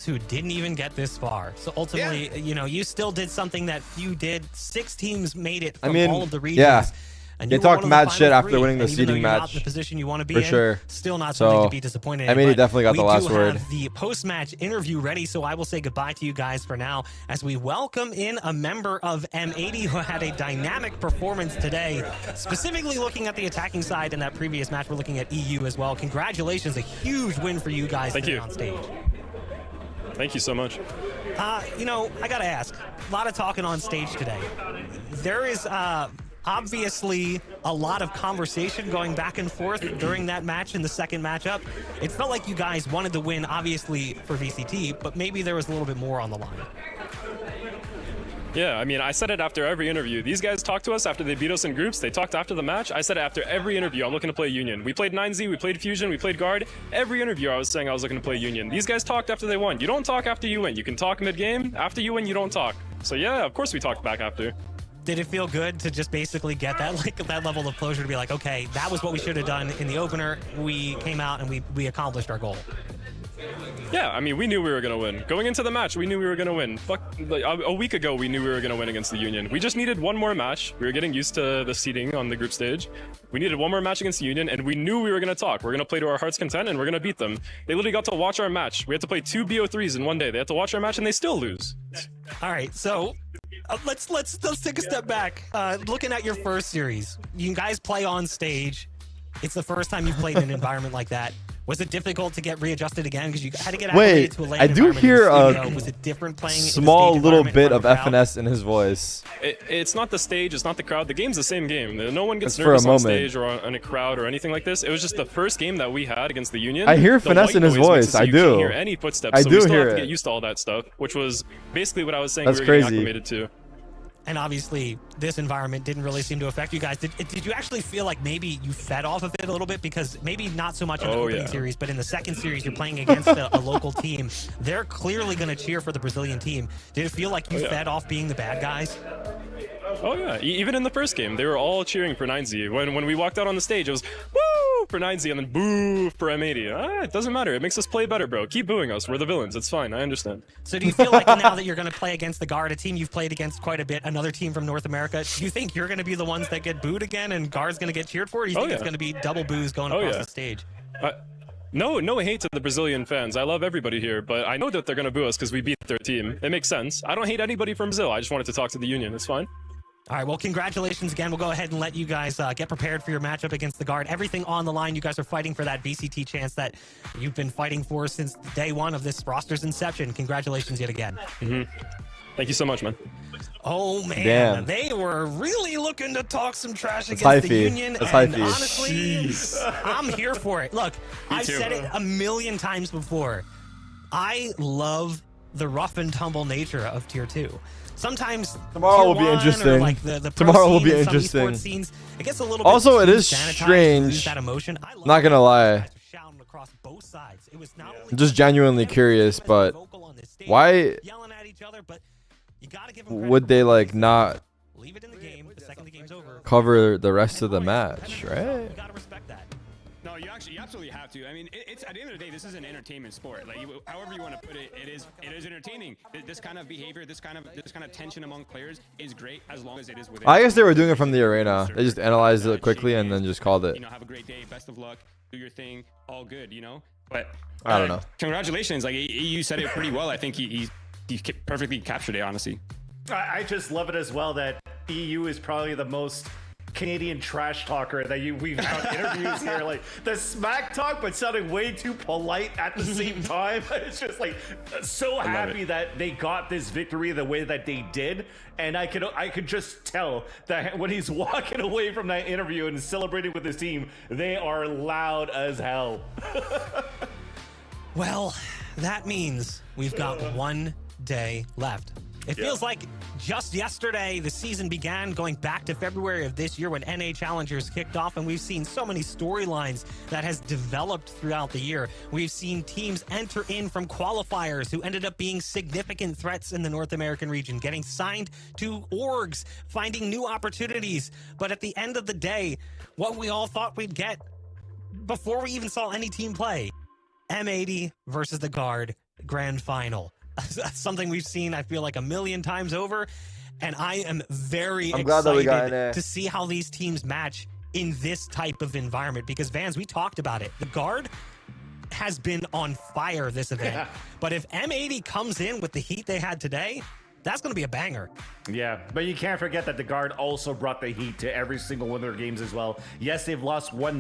who didn't even get this far. So ultimately, you know, you still did something that few did. 6 teams made it from all of the regions. Yeah. And they talked mad shit after winning the seeding match. Not in the position you want to be for in, sure. Still not something to be disappointed in. M80 definitely got the last word. We do have the post-match interview ready, so I will say goodbye to you guys for now as we welcome in a member of M80 who had a dynamic performance today. Specifically looking at the attacking side in that previous match, we're looking at eeiu as well. Congratulations, a huge win for you guys today on stage. Thank you so much. You know, I gotta ask, a lot of talking on stage today. There is obviously a lot of conversation going back and forth during that match in the second matchup. It felt like you guys wanted to win, obviously, for VCT, but maybe there was a little bit more on the line. Yeah, I mean, I said it after every interview. These guys talked to us after they beat us in groups. They talked after the match. I said it after every interview. I'm looking to play Union. We played 9Z, we played Fusion, we played Guard. Every interview I was saying I was looking to play Union. These guys talked after they won. You don't talk after you win. You can talk mid-game. After you win, you don't talk. So yeah, of course we talked back after. Did it feel good to just basically get that that level of closure to be like, okay, that was what we should have done in the opener. We came out and we accomplished our goal. Yeah, I mean, we knew we were going to win. Going into the match, we knew we were going to win. Like, a week ago, we knew we were going to win against the Union. We just needed one more match. We were getting used to the seeding on the group stage. We needed one more match against the Union, and we knew we were going to talk. We're going to play to our heart's content, and we're going to beat them. They literally got to watch our match. We had to play 2 BO3s in one day. They had to watch our match, and they still lose. All right, so let's take a step back. Looking at your first series, you guys play on stage. It's the first time you've played in an environment like that. Was it difficult to get readjusted again because you had to get acclimated to a lane? I do hear a was it different playing small little bit of FNS in his voice. It's not the stage, it's not the crowd. The game's the same game. No one gets nervous on stage or in a crowd or anything like this. It was just the first game that we had against the Union. I hear finesse in his voice. I do. You can't hear any footsteps. I so do we still hear have to it. get used to all that stuff, which was basically what I was saying. That's we were getting crazy. acclimated to. And obviously, this environment didn't really seem to affect you guys. Did you actually feel like maybe you fed off of it a little bit? Because maybe not so much in the opening series, but in the second series, you're playing against a local team. They're clearly going to cheer for the Brazilian team. Did it feel like you fed off being the bad guys? Oh yeah, even in the first game, they were all cheering for 9Z. When we walked out on the stage, it was woo for 9Z and then boo for M80. It doesn't matter. It makes us play better, bro. Keep booing us. We're the villains. It's fine. I understand. So do you feel like now that you're going to play against the Guard, a team you've played against quite a bit, another team from North America, do you think you're going to be the ones that get booed again and Guard's going to get cheered for? Or do you think it's going to be double boos going across the stage? No hate to the Brazilian fans. I love everybody here, but I know that they're going to boo us because we beat their team. It makes sense. I don't hate anybody from Brazil. I just wanted to talk to the Union. It's fine. All right, well, congratulations again. We'll go ahead and let you guys get prepared for your matchup against the Guard. Everything on the line. You guys are fighting for that VCT chance that you've been fighting for since day one of this roster's inception. Congratulations yet again. Thank you so much, man. Oh, man. Damn. They were really looking to talk some trash against the Union. And honestly, I'm here for it. Look, I've said it a million times before. I love the rough and tumble nature of Tier 2. Sometimes tomorrow will be interesting. Like the tomorrow will be interesting. Scenes, it gets a little also, bit it is strange. that emotion. Not gonna lie. Both sides. It was not I'm just genuinely curious, but why would they like not leave it in the game the second the game's over? Cover the rest of the match, right? You gotta respect that. No, you absolutely have to. I mean, it's at the end of the day, this is an entertainment sport. Like, however you want to put it, it is entertaining. This kind of behavior, this kind of tension among players is great as long as it is within. I guess they were doing it from the arena. They just analyzed it quickly and then just called it. You know, have a great day, best of luck, do your thing, all good. You know, but I don't know. Congratulations, like you said it pretty well. I think he perfectly captured it, honestly. I just love it as well that eeiu is probably the most Canadian trash talker that we've had interviews here. Like the smack talk, but sounding way too polite at the same time. It's just like so happy that they got this victory the way that they did, and I could just tell that when he's walking away from that interview and celebrating with his team, they are loud as hell. Well, that means we've got 1 day left. It feels like just yesterday the season began, going back to February of this year when NA Challengers kicked off, and we've seen so many storylines that has developed throughout the year. We've seen teams enter in from qualifiers who ended up being significant threats in the North American region, getting signed to orgs, finding new opportunities. But at the end of the day, what we all thought we'd get before we even saw any team play, M80 versus the Guard. grand final. Something we've seen, I feel like, a million times over. And I am very glad that we got excited NA. to see how these teams match in this type of environment. Because, Vans, we talked about it. The Guard has been on fire this event. Yeah. But if M80 comes in with the heat they had today, that's going to be a banger. Yeah, but you can't forget that the Guard also brought the heat to every single one of their games as well. Yes, they've lost one